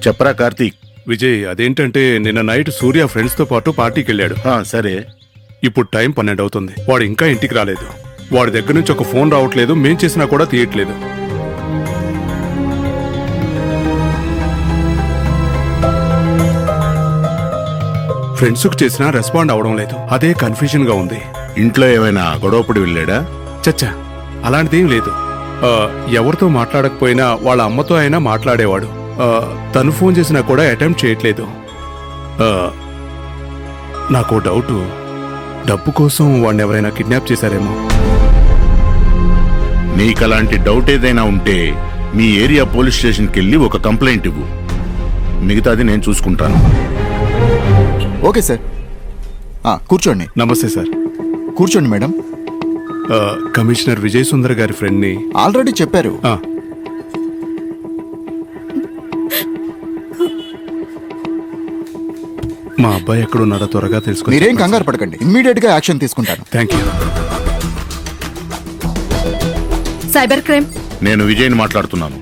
చెప్పరా కార్తీక్. విజయ్, అదేంటంటే నిన్న నైట్ సూర్య ఫ్రెండ్స్ తో పాటు పార్టీకి వెళ్ళాడు. సరే, ఇప్పుడు టైం 12 అవుతుంది. వాడు ఇంకా ఇంటికి రాలేదు. వాడి దగ్గర నుంచి ఒక ఫోన్ రావట్లేదు, మేం చేసినా కూడా తీయట్లేదు. ఫ్రెండ్స్ కు చేసినా రెస్పాండ్ అవడం లేదు. అదే కన్ఫ్యూజన్ గా ఉంది. ఇంట్లో ఏమైనా గొడవపడి వెళ్ళాడా? చచ్చా, అలాంటిదేం లేదు. ఎవరితో మాట్లాడకపోయినా వాళ్ళ అమ్మతో అయినా మాట్లాడేవాడు. తను ఫోన్ చేసినా కూడా అటెంప్ట్ చేయట్లేదు. నాకు డౌట్, డబ్బు కోసం వాడిని ఎవరైనా కిడ్నాప్ చేశారేమో. నీకలాంటి డౌట్ ఏదైనా ఉంటే మీ ఏరియా పోలీస్ స్టేషన్కి వెళ్ళి ఒక కంప్లైంట్ ఇవ్వు. మిగతాది నేను చూసుకుంటాను. Okay sir. కూర్చోండి. నమస్తే సార్. కూర్చోండి మేడం. కమిషనర్ విజయ్ సుందర్ గారి ఫ్రెండ్ ని. ఆల్రెడీ చెప్పారు. మా అబ్బాయి ఎక్కడున్నాడో త్వరగా తెలుసుకుని. మీరేం కంగారు పడకండి, ఇమ్మీడియట్ గా యాక్షన్ తీసుకుంటాను. Thank you. Cyber crime. నేను విజయ్ని మాట్లాడుతున్నాను.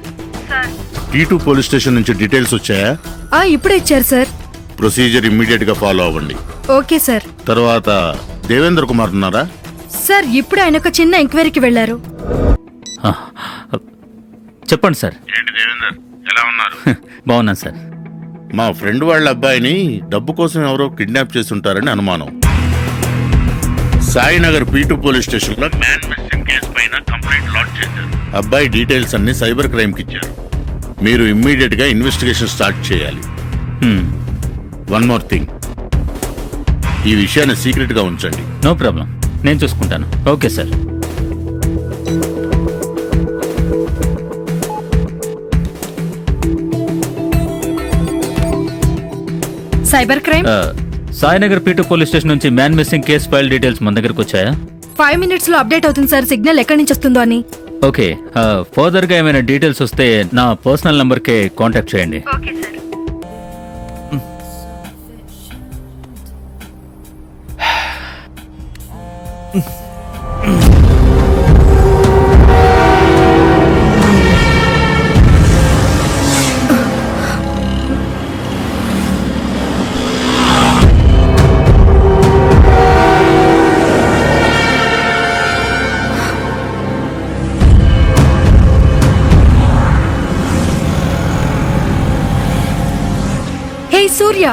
T2 పోలీస్ స్టేషన్ నుంచి డీటెయిల్స్ వచ్చాయా? ఇప్పుడే ఇచ్చారు సార్. ప్రొసీజర్ ఇమ్మీడియట్ గా ఫాలో అవ్వండి. Okay sir. తర్వాత దేవేంద్ర కుమార్ ఉన్నారా? సార్, ఇప్పుడు ఆయన ఒక చిన్న ఎంక్వైరీకి వెళ్ళారు. చెప్పండి సార్. ఏంటి దేవేందర్, ఎలా ఉన్నారు? బాగున్నాను సార్. మా ఫ్రెండ్ వాళ్ళ అబ్బాయిని డబ్బు కోసం ఎవరో కిడ్నాప్ చేస్తుంటారని అనుమానం. సాయినగర్ P2 పోలీస్ స్టేషన్ లో మ్యాన్ మిస్సింగ్ కేసు పైన కంప్లైంట్ లాంచ్ చేశారు. అబ్బాయి డీటెయిల్స్ అన్ని సైబర్ క్రైమ్ కి ఇచ్చారు. మీరు ఇమ్మీడియట్ గా ఇన్వెస్టిగేషన్ స్టార్ట్ చేయాలి. వన్ మోర్ థింగ్, ఈ విషయాన్ని సీక్రెట్ గా ఉంచండి. నో ప్రాబ్లం, నేను చూసుకుంటాను. Okay sir. Cyber crime. Sainagar P2 police station నుంచి man missing case file details మన దగ్గరకు వచ్చాయా? 5 minutes లో అప్డేట్ అవుతుంది సార్, సిగ్నల్ ఎక్కడి నుంచి వస్తుందో అని. ఓకే, ఫర్దర్ గా ఏమైనా డీటెయిల్స్ వస్తే నా పర్సనల్ నంబర్ కే కాంటాక్ట్ చేయండి. Okay sir. సూర్య,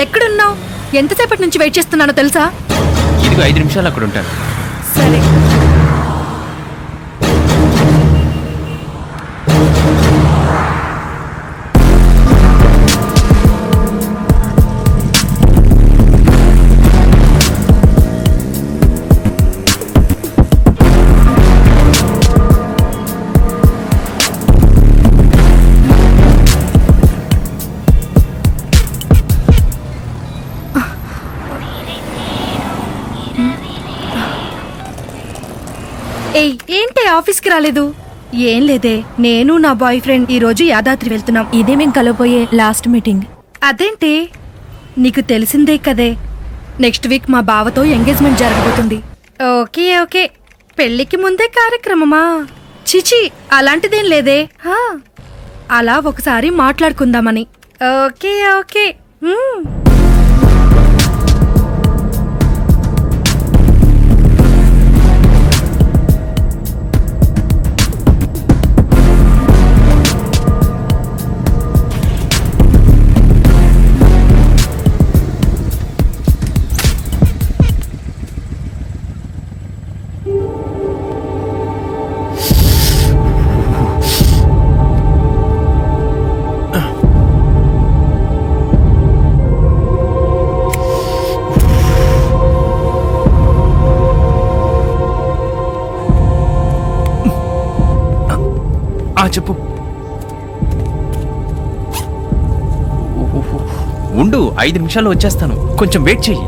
ఎక్కడున్నావు? ఎంతసేపటి నుంచి వెయిట్ చేస్తున్నానో తెలుసా? ఇదిగో 5 నిమిషాలు అక్కడ ఉంటాను. సరే. ఏంటి ఆఫీస్కి రాలేదు? ఏం లేదే, నేను నా బాయ్ ఫ్రెండ్ ఈ రోజు యాదాద్రి వెళ్తున్నాం. ఇదే మేము కలవబోయే లాస్ట్ మీటింగ్. అదేంటి, నీకు తెలిసిందే కదే, నెక్స్ట్ వీక్ మా బావతో ఎంగేజ్మెంట్ జరగబోతుంది. ఓకే ఓకే, పెళ్లికి ముందే కార్యక్రమమా? చిచి, అలాంటిదేం లేదే. అలా ఒకసారి మాట్లాడుకుందామని. Okay okay. చెప్పు. ఉండు, 5 నిమిషాల్లో వచ్చేస్తాను, కొంచెం వెయిట్ చెయ్యి.